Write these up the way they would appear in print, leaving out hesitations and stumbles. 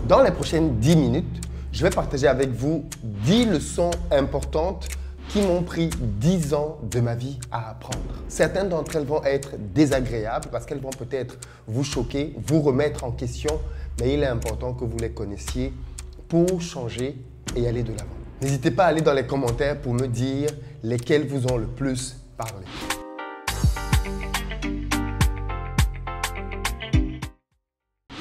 Dans les prochaines 10 minutes, je vais partager avec vous 10 leçons importantes qui m'ont pris 10 ans de ma vie à apprendre. Certaines d'entre elles vont être désagréables parce qu'elles vont peut-être vous choquer, vous remettre en question, mais il est important que vous les connaissiez pour changer et aller de l'avant. N'hésitez pas à aller dans les commentaires pour me dire lesquelles vous ont le plus parlé.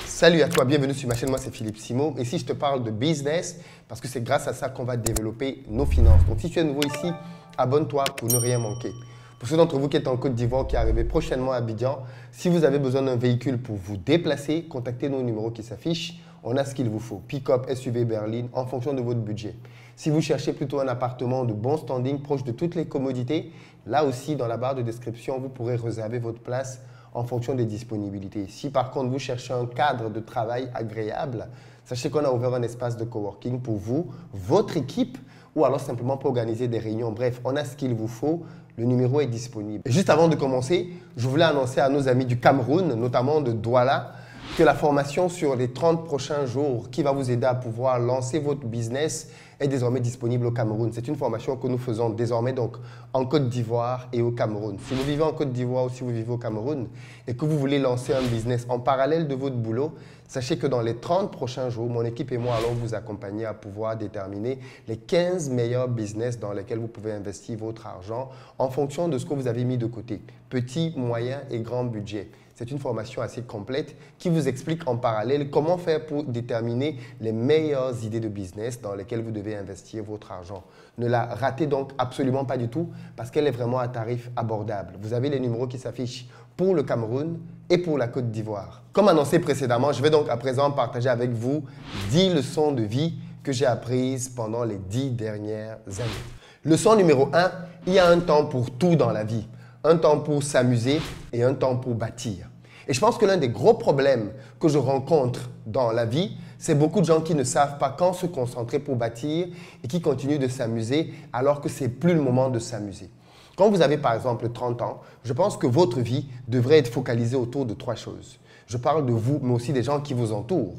Salut à toi, bienvenue sur ma chaîne, moi c'est Philippe Simo. Ici je te parle de business parce que c'est grâce à ça qu'on va développer nos finances. Donc si tu es nouveau ici, abonne-toi pour ne rien manquer. Pour ceux d'entre vous qui êtes en Côte d'Ivoire, qui arrivez prochainement à Abidjan, si vous avez besoin d'un véhicule pour vous déplacer, contactez nos numéros qui s'affichent. On a ce qu'il vous faut, pick-up, SUV, berline, en fonction de votre budget. Si vous cherchez plutôt un appartement de bon standing, proche de toutes les commodités, là aussi dans la barre de description, vous pourrez réserver votre place en fonction des disponibilités. Si par contre vous cherchez un cadre de travail agréable, sachez qu'on a ouvert un espace de coworking pour vous, votre équipe, ou alors simplement pour organiser des réunions. Bref, on a ce qu'il vous faut, le numéro est disponible. Et juste avant de commencer, je voulais annoncer à nos amis du Cameroun, notamment de Douala, que la formation sur les 30 prochains jours qui va vous aider à pouvoir lancer votre business est désormais disponible au Cameroun. C'est une formation que nous faisons désormais donc en Côte d'Ivoire et au Cameroun. Si vous vivez en Côte d'Ivoire ou si vous vivez au Cameroun et que vous voulez lancer un business en parallèle de votre boulot, sachez que dans les 30 prochains jours, mon équipe et moi allons vous accompagner à pouvoir déterminer les 15 meilleurs business dans lesquels vous pouvez investir votre argent en fonction de ce que vous avez mis de côté. Petit, moyen et grand budget. C'est une formation assez complète qui vous explique en parallèle comment faire pour déterminer les meilleures idées de business dans lesquelles vous devez investir votre argent. Ne la ratez donc absolument pas du tout parce qu'elle est vraiment à tarif abordable. Vous avez les numéros qui s'affichent pour le Cameroun et pour la Côte d'Ivoire. Comme annoncé précédemment, je vais donc à présent partager avec vous 10 leçons de vie que j'ai apprises pendant les 10 dernières années. Leçon numéro 1, il y a un temps pour tout dans la vie. Un temps pour s'amuser et un temps pour bâtir. Et je pense que l'un des gros problèmes que je rencontre dans la vie, c'est beaucoup de gens qui ne savent pas quand se concentrer pour bâtir et qui continuent de s'amuser alors que ce n'est plus le moment de s'amuser. Quand vous avez par exemple 30 ans, je pense que votre vie devrait être focalisée autour de 3 choses. Je parle de vous, mais aussi des gens qui vous entourent.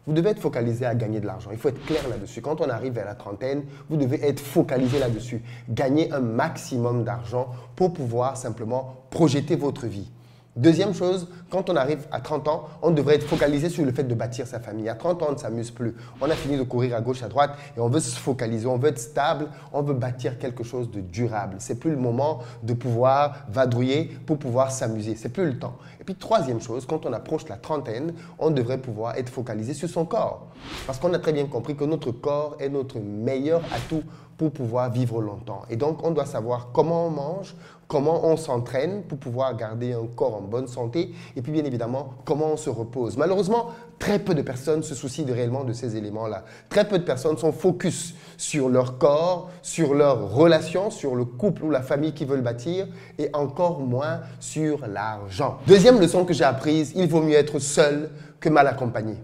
Vous devez être focalisé à gagner de l'argent. Il faut être clair là-dessus. Quand on arrive vers la trentaine, vous devez être focalisé là-dessus. Gagner un maximum d'argent pour pouvoir simplement projeter votre vie. Deuxième chose, quand on arrive à 30 ans, on devrait être focalisé sur le fait de bâtir sa famille. À 30 ans, on ne s'amuse plus. On a fini de courir à gauche, à droite et on veut se focaliser, on veut être stable, on veut bâtir quelque chose de durable. Ce n'est plus le moment de pouvoir vadrouiller pour pouvoir s'amuser. Ce n'est plus le temps. Et puis, troisième chose, quand on approche la trentaine, on devrait pouvoir être focalisé sur son corps. Parce qu'on a très bien compris que notre corps est notre meilleur atout pour pouvoir vivre longtemps. Et donc, on doit savoir comment on mange, comment on s'entraîne pour pouvoir garder un corps en bonne santé et puis bien évidemment, comment on se repose. Malheureusement, très peu de personnes se soucient réellement de ces éléments-là. Très peu de personnes sont focus sur leur corps, sur leurs relations, sur le couple ou la famille qu'ils veulent bâtir et encore moins sur l'argent. Deuxième leçon que j'ai apprise, il vaut mieux être seul que mal accompagné.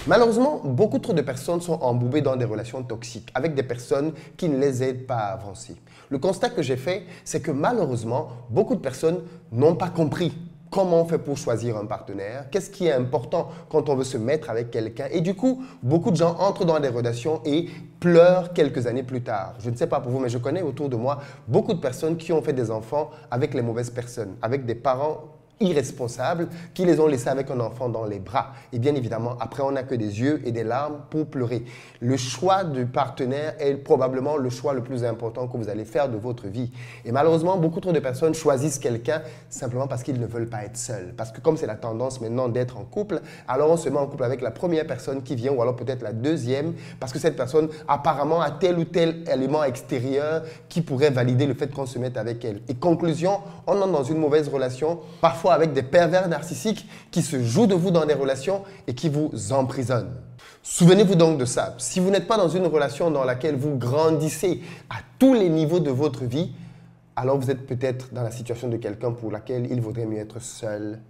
Malheureusement, beaucoup trop de personnes sont embourbées dans des relations toxiques avec des personnes qui ne les aident pas à avancer. Le constat que j'ai fait, c'est que malheureusement, beaucoup de personnes n'ont pas compris comment on fait pour choisir un partenaire, qu'est-ce qui est important quand on veut se mettre avec quelqu'un. Et du coup, beaucoup de gens entrent dans des relations et pleurent quelques années plus tard. Je ne sais pas pour vous, mais je connais autour de moi beaucoup de personnes qui ont fait des enfants avec les mauvaises personnes, avec des parents irresponsables qui les ont laissés avec un enfant dans les bras. Et bien évidemment, après, on n'a que des yeux et des larmes pour pleurer. Le choix du partenaire est probablement le choix le plus important que vous allez faire de votre vie. Et malheureusement, beaucoup trop de personnes choisissent quelqu'un simplement parce qu'ils ne veulent pas être seuls. Parce que comme c'est la tendance maintenant d'être en couple, alors on se met en couple avec la première personne qui vient ou alors peut-être la deuxième parce que cette personne apparemment a tel ou tel élément extérieur qui pourrait valider le fait qu'on se mette avec elle. Et conclusion, on entre dans une mauvaise relation, parfois avec des pervers narcissiques qui se jouent de vous dans des relations et qui vous emprisonnent. Souvenez-vous donc de ça. Si vous n'êtes pas dans une relation dans laquelle vous grandissez à tous les niveaux de votre vie, alors vous êtes peut-être dans la situation de quelqu'un pour laquelle il vaudrait mieux être seul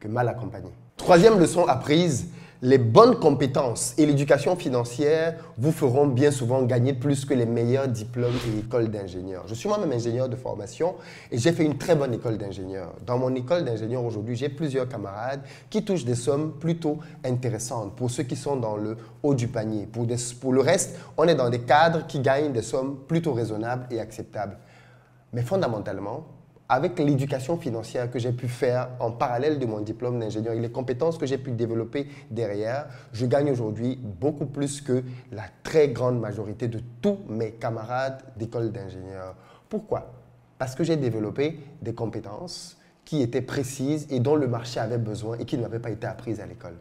que mal accompagné. Troisième leçon apprise, les bonnes compétences et l'éducation financière vous feront bien souvent gagner plus que les meilleurs diplômes et écoles d'ingénieurs. Je suis moi-même ingénieur de formation et j'ai fait une très bonne école d'ingénieur. Dans mon école d'ingénieur aujourd'hui, j'ai plusieurs camarades qui touchent des sommes plutôt intéressantes pour ceux qui sont dans le haut du panier. Pour le reste, on est dans des cadres qui gagnent des sommes plutôt raisonnables et acceptables. Mais fondamentalement, avec l'éducation financière que j'ai pu faire en parallèle de mon diplôme d'ingénieur et les compétences que j'ai pu développer derrière, je gagne aujourd'hui beaucoup plus que la très grande majorité de tous mes camarades d'école d'ingénieur. Pourquoi? Parce que j'ai développé des compétences qui étaient précises et dont le marché avait besoin et qui n'avaient pas été apprises à l'école.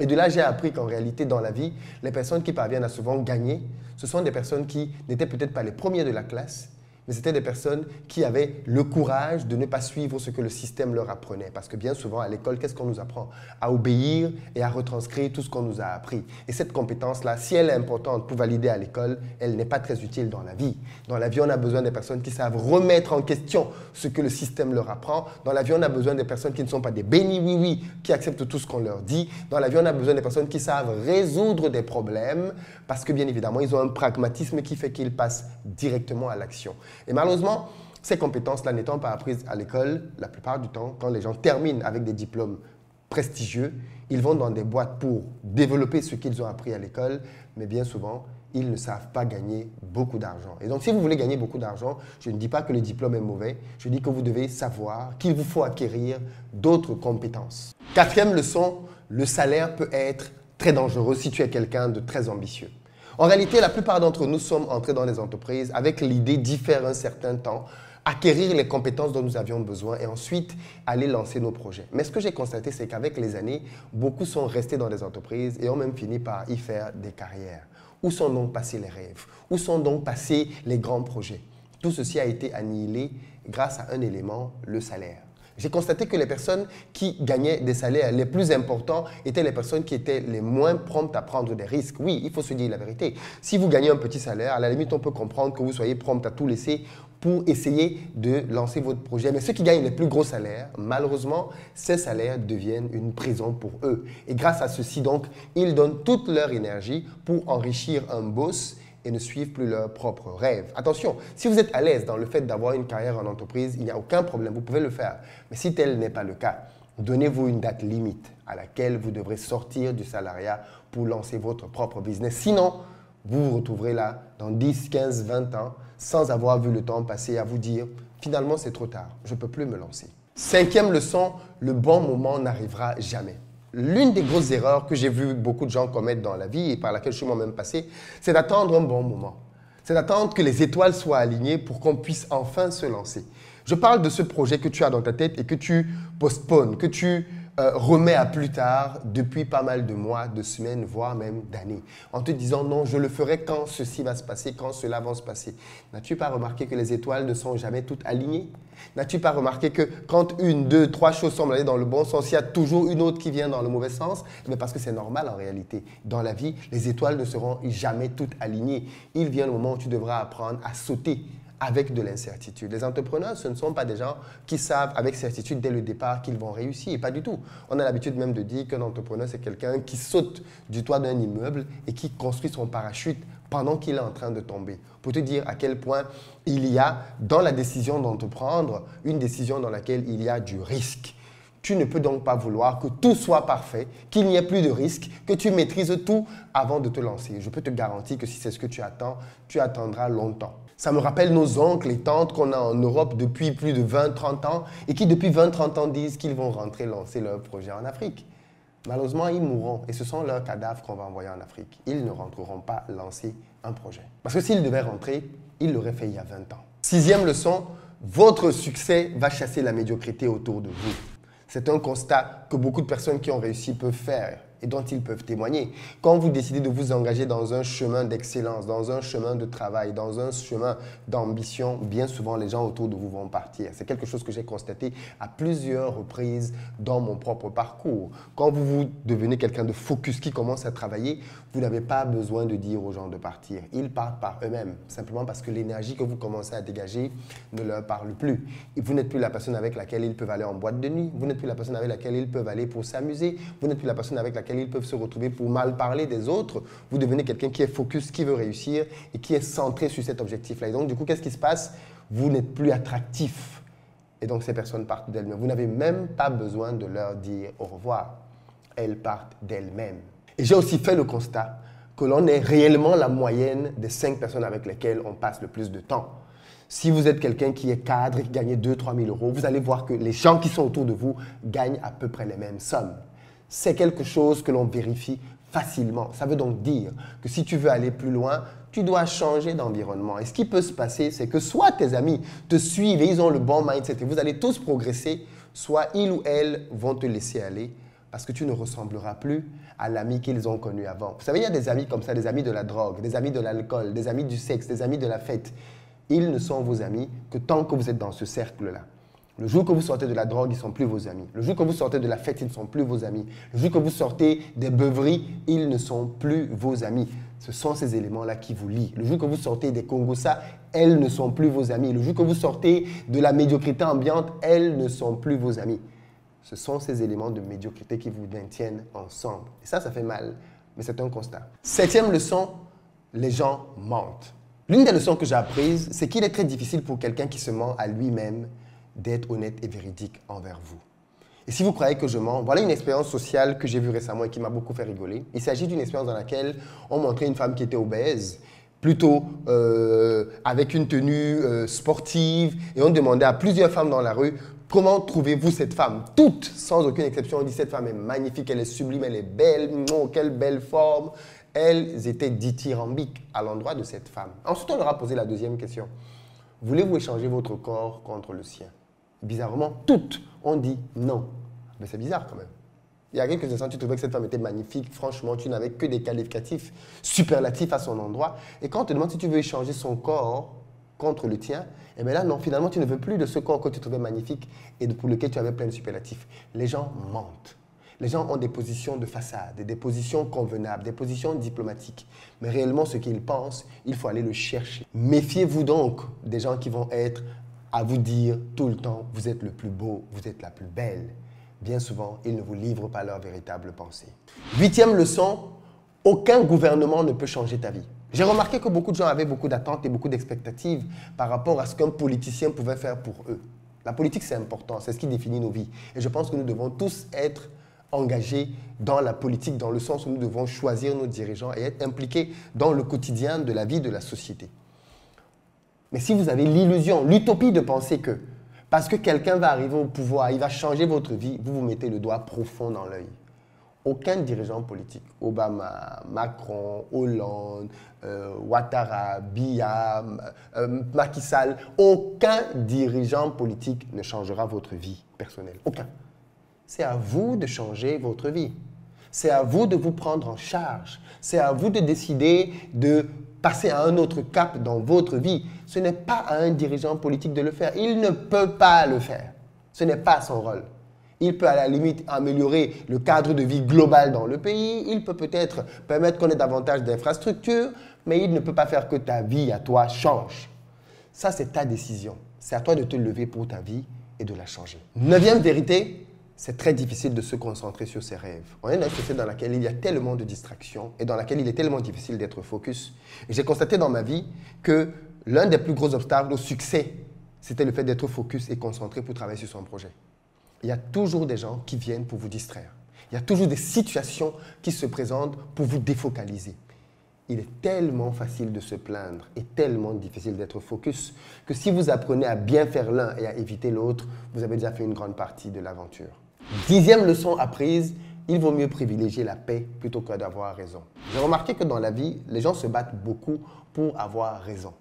Et de là, j'ai appris qu'en réalité, dans la vie, les personnes qui parviennent à souvent gagner, ce sont des personnes qui n'étaient peut-être pas les premiers de la classe, mais c'était des personnes qui avaient le courage de ne pas suivre ce que le système leur apprenait. Parce que bien souvent, à l'école, qu'est-ce qu'on nous apprend? À obéir et à retranscrire tout ce qu'on nous a appris. Et cette compétence-là, si elle est importante pour valider à l'école, elle n'est pas très utile dans la vie. Dans la vie, on a besoin des personnes qui savent remettre en question ce que le système leur apprend. Dans la vie, on a besoin des personnes qui ne sont pas des bénis oui-oui, qui acceptent tout ce qu'on leur dit. Dans la vie, on a besoin des personnes qui savent résoudre des problèmes parce que bien évidemment, ils ont un pragmatisme qui fait qu'ils passent directement à l'action. Et malheureusement, ces compétences-là n'étant pas apprises à l'école, la plupart du temps, quand les gens terminent avec des diplômes prestigieux, ils vont dans des boîtes pour développer ce qu'ils ont appris à l'école, mais bien souvent, ils ne savent pas gagner beaucoup d'argent. Et donc, si vous voulez gagner beaucoup d'argent, je ne dis pas que le diplôme est mauvais, je dis que vous devez savoir qu'il vous faut acquérir d'autres compétences. Quatrième leçon, le salaire peut être très dangereux si tu es quelqu'un de très ambitieux. En réalité, la plupart d'entre nous sommes entrés dans les entreprises avec l'idée d'y faire un certain temps, acquérir les compétences dont nous avions besoin et ensuite aller lancer nos projets. Mais ce que j'ai constaté, c'est qu'avec les années, beaucoup sont restés dans les entreprises et ont même fini par y faire des carrières. Où sont donc passés les rêves? Où sont donc passés les grands projets? Tout ceci a été annihilé grâce à un élément, le salaire. J'ai constaté que les personnes qui gagnaient des salaires les plus importants étaient les personnes qui étaient les moins promptes à prendre des risques. Oui, il faut se dire la vérité. Si vous gagnez un petit salaire, à la limite, on peut comprendre que vous soyez prompt à tout laisser pour essayer de lancer votre projet. Mais ceux qui gagnent les plus gros salaires, malheureusement, ces salaires deviennent une prison pour eux. Et grâce à ceci, donc, ils donnent toute leur énergie pour enrichir un boss et ne suivent plus leurs propres rêves. Attention, si vous êtes à l'aise dans le fait d'avoir une carrière en entreprise, il n'y a aucun problème, vous pouvez le faire. Mais si tel n'est pas le cas, donnez-vous une date limite à laquelle vous devrez sortir du salariat pour lancer votre propre business. Sinon, vous vous retrouverez là dans 10, 15, 20 ans sans avoir vu le temps passer à vous dire « finalement, c'est trop tard, je ne peux plus me lancer ». Cinquième leçon, le bon moment n'arrivera jamais. L'une des grosses erreurs que j'ai vu beaucoup de gens commettre dans la vie et par laquelle je suis moi-même passé, c'est d'attendre un bon moment. C'est d'attendre que les étoiles soient alignées pour qu'on puisse enfin se lancer. Je parle de ce projet que tu as dans ta tête et que tu postpones, que tu remets à plus tard depuis pas mal de mois, de semaines, voire même d'années, en te disant non, je le ferai quand ceci va se passer, quand cela va se passer. N'as-tu pas remarqué que les étoiles ne sont jamais toutes alignées? N'as-tu pas remarqué que quand une, deux, trois choses semblent aller dans le bon sens, il y a toujours une autre qui vient dans le mauvais sens? Mais parce que c'est normal en réalité. Dans la vie, les étoiles ne seront jamais toutes alignées. Il vient le moment où tu devras apprendre à sauter avec de l'incertitude. Les entrepreneurs, ce ne sont pas des gens qui savent avec certitude dès le départ qu'ils vont réussir. Pas du tout. On a l'habitude même de dire qu'un entrepreneur, c'est quelqu'un qui saute du toit d'un immeuble et qui construit son parachute pendant qu'il est en train de tomber. Pour te dire à quel point il y a dans la décision d'entreprendre une décision dans laquelle il y a du risque. Tu ne peux donc pas vouloir que tout soit parfait, qu'il n'y ait plus de risque, que tu maîtrises tout avant de te lancer. Je peux te garantir que si c'est ce que tu attends, tu attendras longtemps. Ça me rappelle nos oncles et tantes qu'on a en Europe depuis plus de 20-30 ans et qui depuis 20-30 ans disent qu'ils vont rentrer lancer leur projet en Afrique. Malheureusement, ils mourront et ce sont leurs cadavres qu'on va envoyer en Afrique. Ils ne rentreront pas lancer un projet. Parce que s'ils devaient rentrer, ils l'auraient fait il y a 20 ans. Sixième leçon, votre succès va chasser la médiocrité autour de vous. C'est un constat que beaucoup de personnes qui ont réussi peuvent faire et dont ils peuvent témoigner. Quand vous décidez de vous engager dans un chemin d'excellence, dans un chemin de travail, dans un chemin d'ambition, bien souvent les gens autour de vous vont partir. C'est quelque chose que j'ai constaté à plusieurs reprises dans mon propre parcours. Quand vous devenez quelqu'un de focus qui commence à travailler, vous n'avez pas besoin de dire aux gens de partir. Ils partent par eux-mêmes, simplement parce que l'énergie que vous commencez à dégager ne leur parle plus. Et vous n'êtes plus la personne avec laquelle ils peuvent aller en boîte de nuit, vous n'êtes plus la personne avec laquelle ils peuvent aller pour s'amuser, vous n'êtes plus la personne avec laquelle laquelle ils peuvent se retrouver pour mal parler des autres. Vous devenez quelqu'un qui est focus, qui veut réussir et qui est centré sur cet objectif-là. Et donc, du coup, qu'est-ce qui se passe? Vous n'êtes plus attractif. Et donc, ces personnes partent d'elles-mêmes. Vous n'avez même pas besoin de leur dire au revoir. Elles partent d'elles-mêmes. Et j'ai aussi fait le constat que l'on est réellement la moyenne des 5 personnes avec lesquelles on passe le plus de temps. Si vous êtes quelqu'un qui est cadre et qui gagne 2 000 à 3 000 euros, vous allez voir que les gens qui sont autour de vous gagnent à peu près les mêmes sommes. C'est quelque chose que l'on vérifie facilement. Ça veut donc dire que si tu veux aller plus loin, tu dois changer d'environnement. Et ce qui peut se passer, c'est que soit tes amis te suivent et ils ont le bon mindset et vous allez tous progresser, soit ils ou elles vont te laisser aller parce que tu ne ressembleras plus à l'ami qu'ils ont connu avant. Vous savez, il y a des amis comme ça, des amis de la drogue, des amis de l'alcool, des amis du sexe, des amis de la fête. Ils ne sont vos amis que tant que vous êtes dans ce cercle-là. Le jour que vous sortez de la drogue, ils ne sont plus vos amis. Le jour que vous sortez de la fête, ils ne sont plus vos amis. Le jour que vous sortez des beuveries, ils ne sont plus vos amis. Ce sont ces éléments-là qui vous lient. Le jour que vous sortez des Congossa, elles ne sont plus vos amis. Le jour que vous sortez de la médiocrité ambiante, elles ne sont plus vos amis. Ce sont ces éléments de médiocrité qui vous maintiennent ensemble. Et ça fait mal, mais c'est un constat. 7e leçon, les gens mentent. L'une des leçons que j'ai apprises, c'est qu'il est très difficile pour quelqu'un qui se ment à lui-même d'être honnête et véridique envers vous. Et si vous croyez que je mens, voilà une expérience sociale que j'ai vue récemment et qui m'a beaucoup fait rigoler. Il s'agit d'une expérience dans laquelle on montrait une femme qui était obèse, plutôt avec une tenue sportive, et on demandait à plusieurs femmes dans la rue « Comment trouvez-vous cette femme ?» Toutes, sans aucune exception, on dit « Cette femme est magnifique, elle est sublime, elle est belle, oh, quelle belle forme !» Elles étaient dithyrambiques à l'endroit de cette femme. Ensuite, on leur a posé la deuxième question. Voulez-vous échanger votre corps contre le sien? Bizarrement, toutes ont dit non. Mais c'est bizarre quand même. Il y a quelques instants, tu trouvais que cette femme était magnifique. Franchement, tu n'avais que des qualificatifs superlatifs à son endroit. Et quand on te demande si tu veux échanger son corps contre le tien, eh bien là, non, finalement, tu ne veux plus de ce corps que tu trouvais magnifique et pour lequel tu avais plein de superlatifs. Les gens mentent. Les gens ont des positions de façade, des positions convenables, des positions diplomatiques. Mais réellement, ce qu'ils pensent, il faut aller le chercher. Méfiez-vous donc des gens qui vont être à vous dire tout le temps « vous êtes le plus beau, vous êtes la plus belle ». Bien souvent, ils ne vous livrent pas leur véritable pensée. 8e leçon, aucun gouvernement ne peut changer ta vie. J'ai remarqué que beaucoup de gens avaient beaucoup d'attentes et beaucoup d'expectatives par rapport à ce qu'un politicien pouvait faire pour eux. La politique, c'est important, c'est ce qui définit nos vies. Et je pense que nous devons tous être engagés dans la politique, dans le sens où nous devons choisir nos dirigeants et être impliqués dans le quotidien de la vie de la société. Mais si vous avez l'illusion, l'utopie de penser que parce que quelqu'un va arriver au pouvoir, il va changer votre vie, vous vous mettez le doigt profond dans l'œil. Aucun dirigeant politique, Obama, Macron, Hollande, Ouattara, Biya, Macky Sall, aucun dirigeant politique ne changera votre vie personnelle. Aucun. C'est à vous de changer votre vie. C'est à vous de vous prendre en charge. C'est à vous de décider de passer à un autre cap dans votre vie. Ce n'est pas à un dirigeant politique de le faire. Il ne peut pas le faire. Ce n'est pas son rôle. Il peut à la limite améliorer le cadre de vie global dans le pays. Il peut peut-être permettre qu'on ait davantage d'infrastructures, mais il ne peut pas faire que ta vie à toi change. Ça, c'est ta décision. C'est à toi de te lever pour ta vie et de la changer. 9e vérité, c'est très difficile de se concentrer sur ses rêves. On est dans une société dans laquelle il y a tellement de distractions et dans laquelle il est tellement difficile d'être focus. Et j'ai constaté dans ma vie que l'un des plus gros obstacles au succès, c'était le fait d'être focus et concentré pour travailler sur son projet. Il y a toujours des gens qui viennent pour vous distraire. Il y a toujours des situations qui se présentent pour vous défocaliser. Il est tellement facile de se plaindre et tellement difficile d'être focus que si vous apprenez à bien faire l'un et à éviter l'autre, vous avez déjà fait une grande partie de l'aventure. 10e leçon apprise, il vaut mieux privilégier la paix plutôt que d'avoir raison. J'ai remarqué que dans la vie, les gens se battent beaucoup pour avoir raison.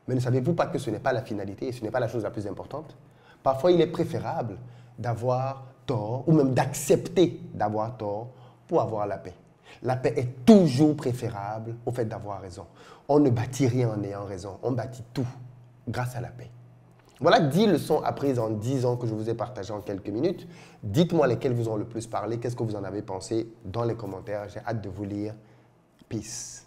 Mais ne savez-vous pas que ce n'est pas la finalité et ce n'est pas la chose la plus importante? Parfois, il est préférable d'avoir tort ou même d'accepter d'avoir tort pour avoir la paix. La paix est toujours préférable au fait d'avoir raison. On ne bâtit rien en ayant raison, on bâtit tout grâce à la paix. Voilà 10 leçons apprises en 10 ans que je vous ai partagées en quelques minutes. Dites-moi lesquelles vous ont le plus parlé, qu'est-ce que vous en avez pensé dans les commentaires. J'ai hâte de vous lire. Peace.